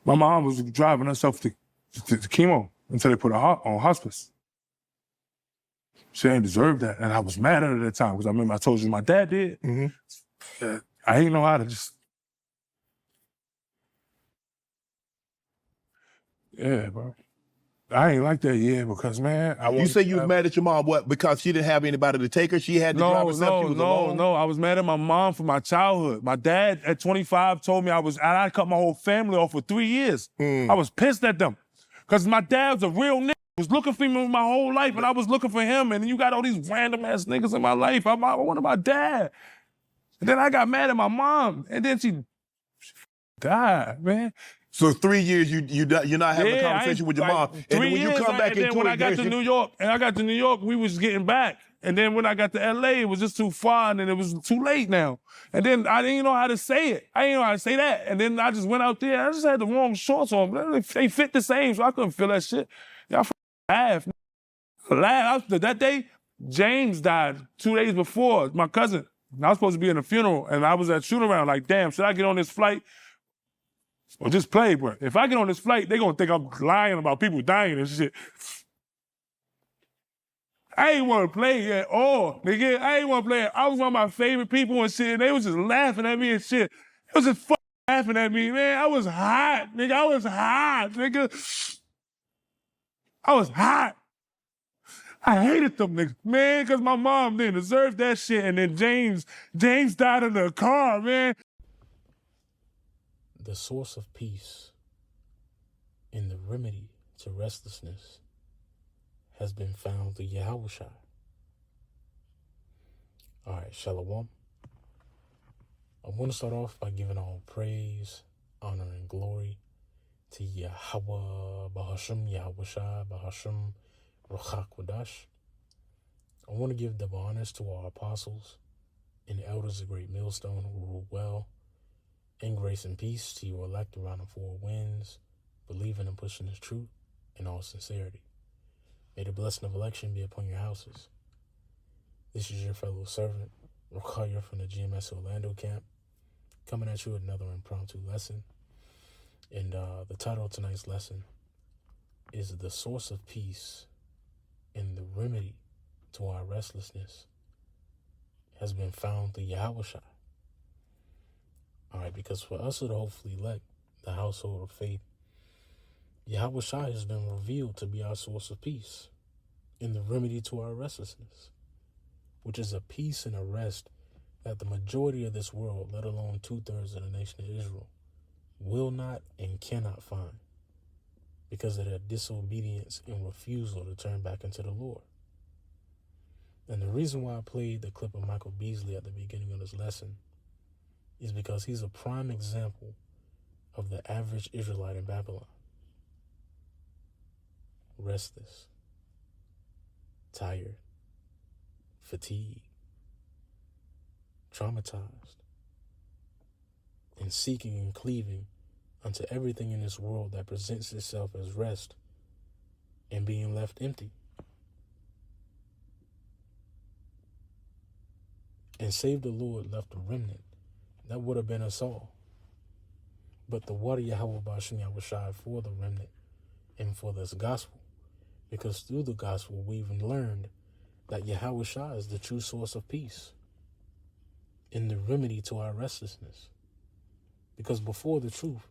My mom was driving herself to chemo until they put her on hospice. She ain't deserve that. And I was mad at her at the time because I remember I told you my dad did. Yeah, I ain't know how to just, bro. I ain't like that, because, man, You say you was mad at your mom, what? Because she didn't have anybody to take her? She had to drive herself? She was alone? No. I was mad at my mom for my childhood. My dad at 25 told me I cut my whole family off for 3 years. I was pissed at them because my dad was a real nigga. Was looking for me my whole life, and I was looking for him, and you got all these random ass niggas in my life. I wanted my dad. And then I got mad at my mom, and then she died, man. So 3 years you're not having a conversation with your mom. And then when you come back into it, when I got to New York, we was getting back. And then when I got to LA, it was just too far, and then it was too late now. And then I didn't know how to say it. I didn't know how to say that. And then I just went out there. I just had the wrong shorts on. They fit the same, so I couldn't feel that shit. Y'all laugh. That day, James died 2 days before, my cousin. And I was supposed to be in a funeral, and I was at shoot-around like, damn, should I get on this flight or just play? But if I get on this flight, they're going to think I'm lying about people dying and shit. I ain't want to play at all, nigga. I ain't want to play. I was one of my favorite people and shit, and they was just laughing at me and shit. It was just fucking laughing at me, man. I was hot, nigga. I was hot, nigga. I was hot. I hated them niggas, man, because my mom didn't deserve that shit. And then James died in the car, man. The source of peace and the remedy to restlessness has been found through Yahawashi. All right, Shalom. I want to start off by giving all praise, honor, and glory to Yahweh, Bahasham, Yahawashi, Bahasham, Ruach HaKodesh. I want to give double honors to our apostles and the elders of Great Millstone who rule well, and grace and peace to you elect around the four winds, believing and pushing the truth in all sincerity. May the blessing of election be upon your houses. This is your fellow servant, Rakaya from the GMS Orlando camp, coming at you with another impromptu lesson. And the title of tonight's lesson is The Source of Peace and the Remedy to Our Restlessness has been found through Yahawashi. All right, because for us to hopefully elect the household of faith, Yahawashi has been revealed to be our source of peace and the remedy to our restlessness, which is a peace and a rest that the majority of this world, let alone 2/3 of the nation of Israel, will not and cannot find because of their disobedience and refusal to turn back into the Lord. And the reason why I played the clip of Michael Beasley at the beginning of this lesson is because he's a prime example of the average Israelite in Babylon. Restless, tired, fatigued, traumatized, and seeking and cleaving unto everything in this world that presents itself as rest and being left empty. And save the Lord left a remnant that would have been us all. But the water Yahweh Bashim Yahawashi for the remnant and for this gospel, because through the gospel we've learned that Yahawashi is the true source of peace and the remedy to our restlessness. Because before the truth,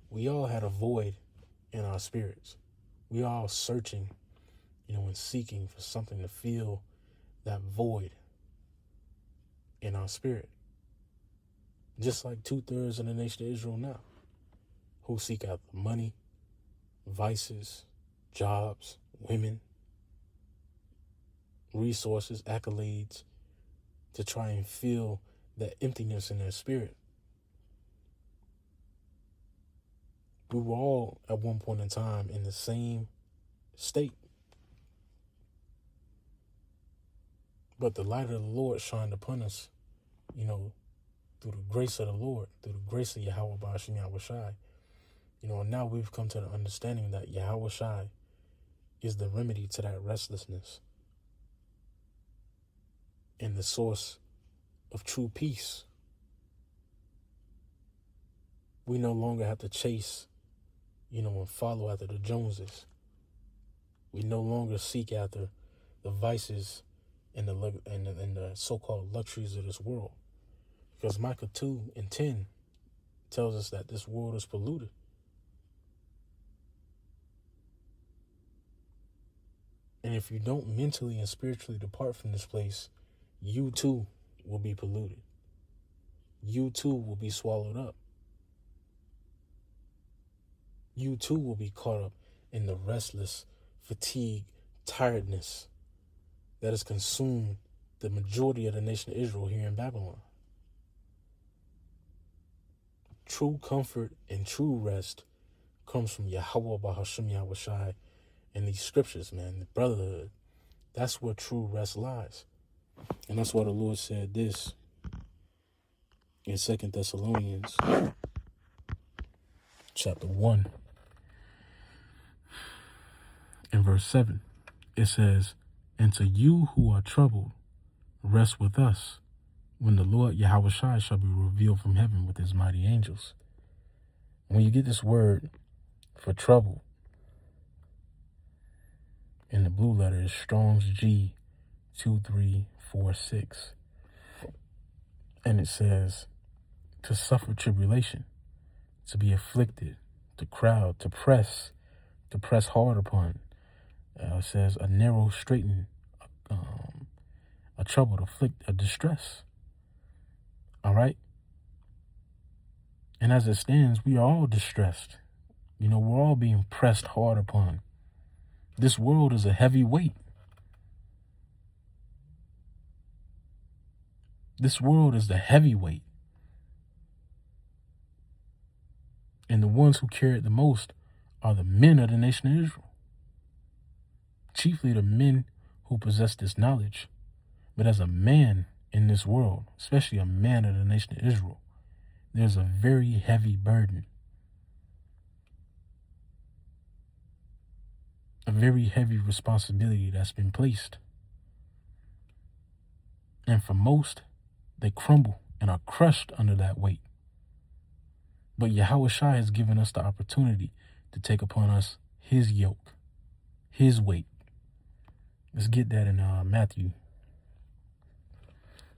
we all had a void in our spirits. We all searching, and seeking for something to fill that void in our spirit. Just like 2/3 of the nation of Israel now, who seek out money, vices, jobs, women, resources, accolades, to try and fill that emptiness in their spirit. We were all at one point in time in the same state. But the light of the Lord shined upon us, through the grace of the Lord, through the grace of Yahweh Bashim Yahawashi. And now we've come to the understanding that Yahawashi is the remedy to that restlessness and the source of true peace. We no longer have to chase and follow after the Joneses. We no longer seek after the vices and the so-called luxuries of this world. Because Micah 2:10 tells us that this world is polluted. And if you don't mentally and spiritually depart from this place, you too will be polluted. You too will be swallowed up. You too will be caught up in the restless, fatigue, tiredness that has consumed the majority of the nation of Israel here in Babylon. True comfort and true rest comes from Yahweh Bahasham Yahawashi and these scriptures, man. The brotherhood. That's where true rest lies. And that's why the Lord said this in 2 Thessalonians chapter 1 and verse 7. It says, "And to you who are troubled, rest with us when the Lord Yahawashi shall be revealed from heaven with his mighty angels." When you get this word for trouble, in the blue letter is Strong's G 2346. And it says, to suffer tribulation, to be afflicted, to crowd, to press hard upon. It says a narrow, straitened, a troubled, afflict, a distress. All right? And as it stands, we are all distressed. We're all being pressed hard upon. This world is a heavy weight. This world is the heavyweight. And the ones who carry it the most are the men of the nation of Israel. Chiefly the men who possess this knowledge. But as a man in this world, especially a man of the nation of Israel, there's a very heavy burden. A very heavy responsibility that's been placed. And for most, they crumble and are crushed under that weight. But Yahawashi has given us the opportunity to take upon us his yoke, his weight. Let's get that in Matthew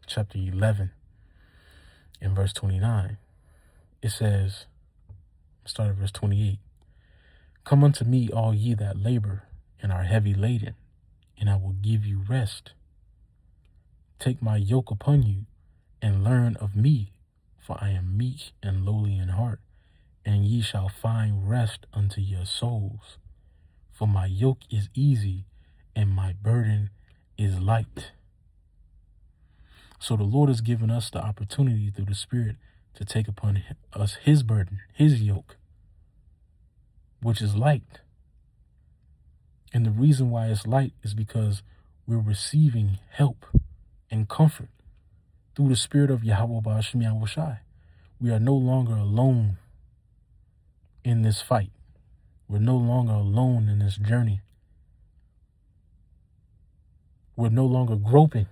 chapter 11 and verse 29. It says, start at verse 28. "Come unto me, all ye that labor and are heavy laden, and I will give you rest. Take my yoke upon you and learn of me, for I am meek and lowly in heart, and ye shall find rest unto your souls. For my yoke is easy and my burden is light." So the Lord has given us the opportunity through the Spirit to take upon us his burden, his yoke, which is light. And the reason why it's light is because we're receiving help and comfort through the Spirit of Yahweh Ba'ashim Yahawashi. We are no longer alone in this fight. We're no longer alone in this journey. We're no longer groping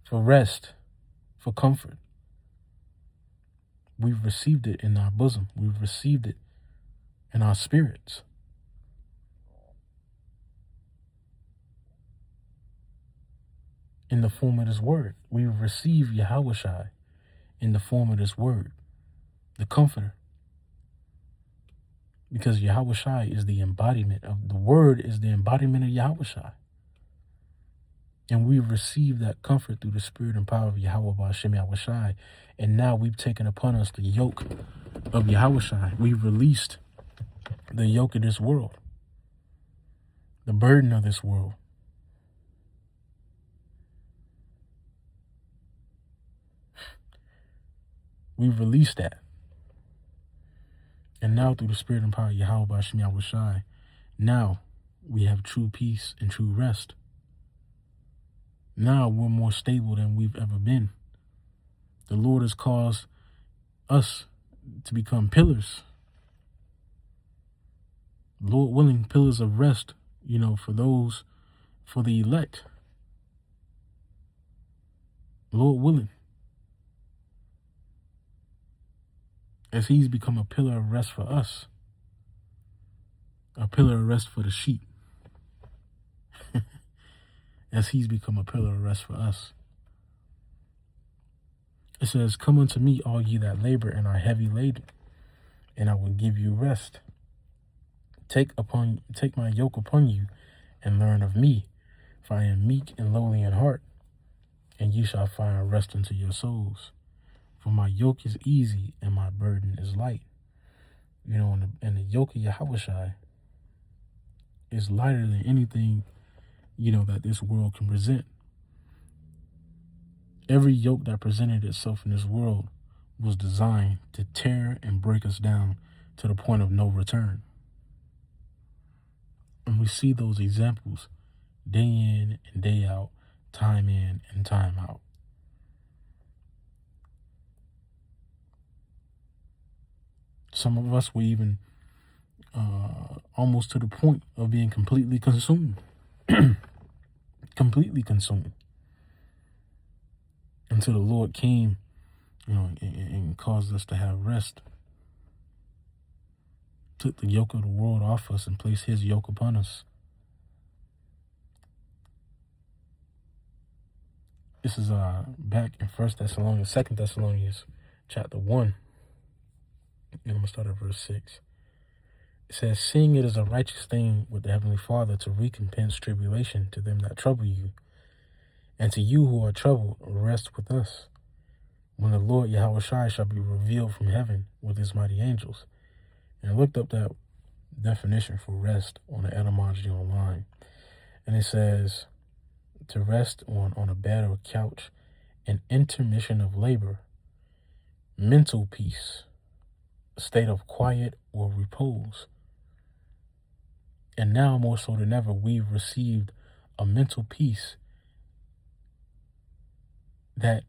for rest, for comfort. We've received it in our bosom. We've received it in our spirits. In the form of this word. We've received Yahawashi in the form of this word, the comforter. Because Yahawashi is the embodiment of the word, is the embodiment of Yahawashi. And we've received that comfort through the Spirit and power of Yahweh Ba'ashim Yahawashi. And now we've taken upon us the yoke of Yahawashi. We've released the yoke of this world, the burden of this world. We've released that. And now through the Spirit and power of Yahweh Ba'ashim Yahawashi, now we have true peace and true rest. Now we're more stable than we've ever been. The Lord has caused us to become pillars. Lord willing, pillars of rest, for the elect. Lord willing. As he's become a pillar of rest for us. a pillar of rest for the sheep, as he's become a pillar of rest for us. It says, "Come unto me, all ye that labor and are heavy laden, and I will give you rest. Take my yoke upon you, and learn of me, for I am meek and lowly in heart, and you shall find rest unto your souls. For my yoke is easy and my burden is light." You know, and the yoke of Yahawashi is lighter than anything, you know, that this world can present. Every yoke that presented itself in this world was designed to tear and break us down to the point of no return. And we see those examples day in and day out, time in and time out. Some of us were even almost to the point of being completely consumed. Completely consumed. Until the Lord came, you know, and caused us to have rest. Took the yoke of the world off us and placed his yoke upon us. This is back in 2 Thessalonians chapter 1. And I'm going to start at verse 6. It says, "Seeing it is a righteous thing with the Heavenly Father to recompense tribulation to them that trouble you, and to you who are troubled, rest with us, when the Lord Yahawashi shall be revealed from heaven with his mighty angels." And I looked up that definition for rest on the etymology online. And it says, to rest on a bed or couch, an intermission of labor, mental peace, a state of quiet or repose. And now more so than ever, we've received a mental peace that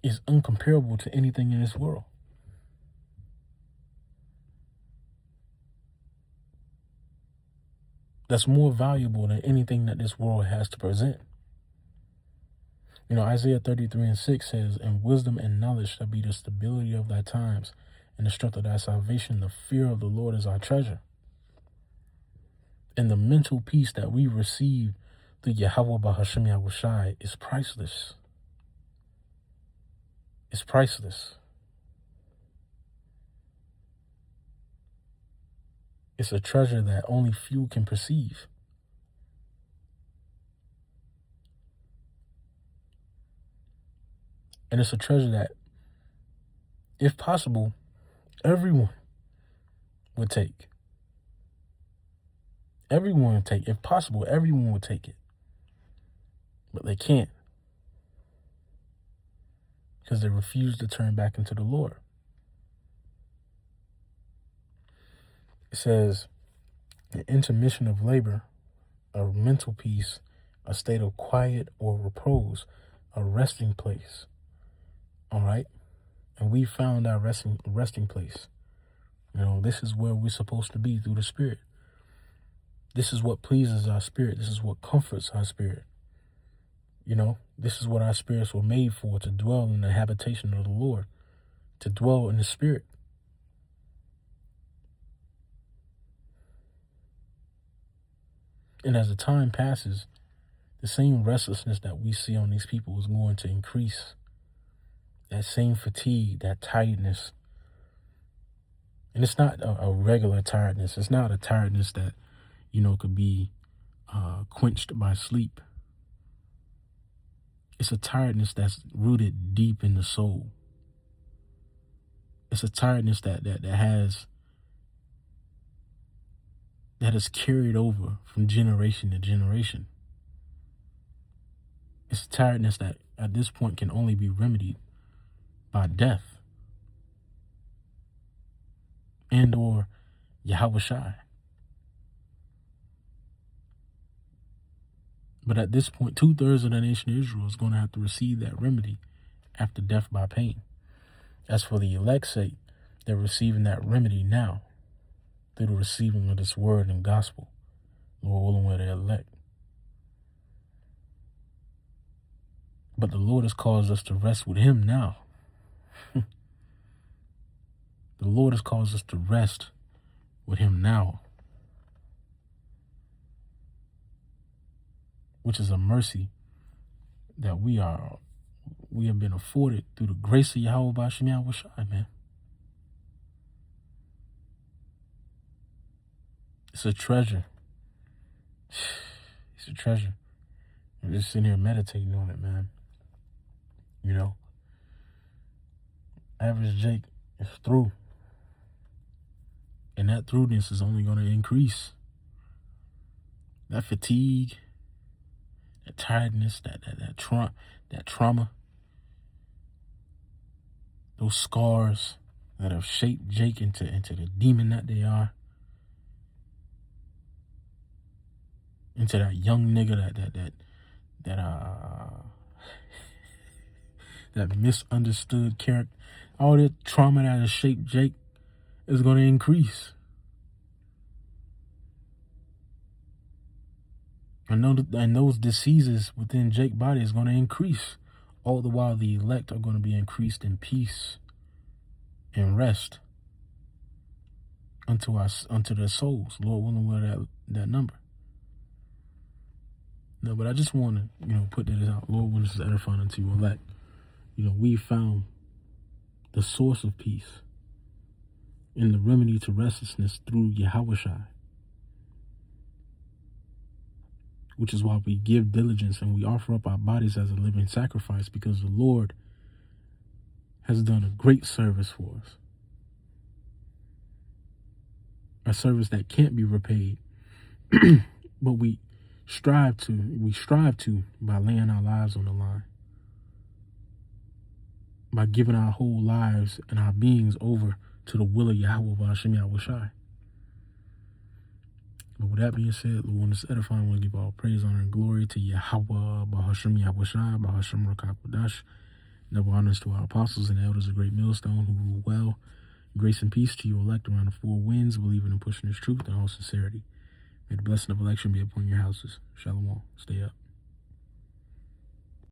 is uncomparable to anything in this world. That's more valuable than anything that this world has to present. You know, Isaiah 33:6 says, "And wisdom and knowledge shall be the stability of thy times, and the strength of thy salvation. The fear of the Lord is our treasure." And the mental peace that we receive through Yahweh Bahasham Yahawashi is priceless. It's priceless. It's a treasure that only few can perceive. And it's a treasure that, if possible, everyone would take. Everyone would take. If possible, everyone would take it. But they can't. Because they refuse to turn back into the Lord. It says, an intermission of labor, a mental peace, a state of quiet or repose, a resting place. All right? And we found our resting place. You know, this is where we're supposed to be through the Spirit. This is what pleases our spirit. This is what comforts our spirit. You know, this is what our spirits were made for, to dwell in the habitation of the Lord, to dwell in the Spirit. And as the time passes, the same restlessness that we see on these people is going to increase. That same fatigue, that tiredness. And it's not a regular tiredness. It's not a tiredness that, you know, could be quenched by sleep. It's a tiredness that's rooted deep in the soul. It's a tiredness that is carried over from generation to generation. It's a tiredness that at this point can only be remedied by death and or Yahawashi. But at this point, 2/3 of the nation of Israel is going to have to receive that remedy after death by pain. As for the elect's sake, they're receiving that remedy now through the receiving of this word and gospel. Lord willing, where they're elect. But the Lord has caused us to rest with him now. The Lord has caused us to rest with him now, which is a mercy that we have been afforded through the grace of Yahawashi, man. It's a treasure. It's a treasure. I'm just sitting here meditating on it, man. You know, average Jake is through. And that throughness is only going to increase. That fatigue, that tiredness, that trauma, those scars that have shaped Jake into the demon that they are, into that young nigga that misunderstood character. All that trauma that has shaped Jake is going to increase. And those diseases within Jake's body is going to increase. All the while the elect are going to be increased in peace and rest unto their souls. Lord willing, we're that number. No, but I just want to, put that out. Lord willing, this is edifying unto you elect. We found the source of peace and the remedy to restlessness through Yahawashi, which is why we give diligence and we offer up our bodies as a living sacrifice, because the Lord has done a great service for us. A service that can't be repaid, but we strive to by laying our lives on the line, by giving our whole lives and our beings over to the will of Yahawashi. But with that being said, Lord, when it's edifying, I want to give all praise, honor, and glory to Yahweh, Bahasham Yahawashi, Bahasham Rakakwadash. Double honors to our apostles and elders of Great Millstone who rule well. Grace and peace to you elect around the four winds, believing and pushing this truth in all sincerity. May the blessing of election be upon your houses. Shalom. Stay up.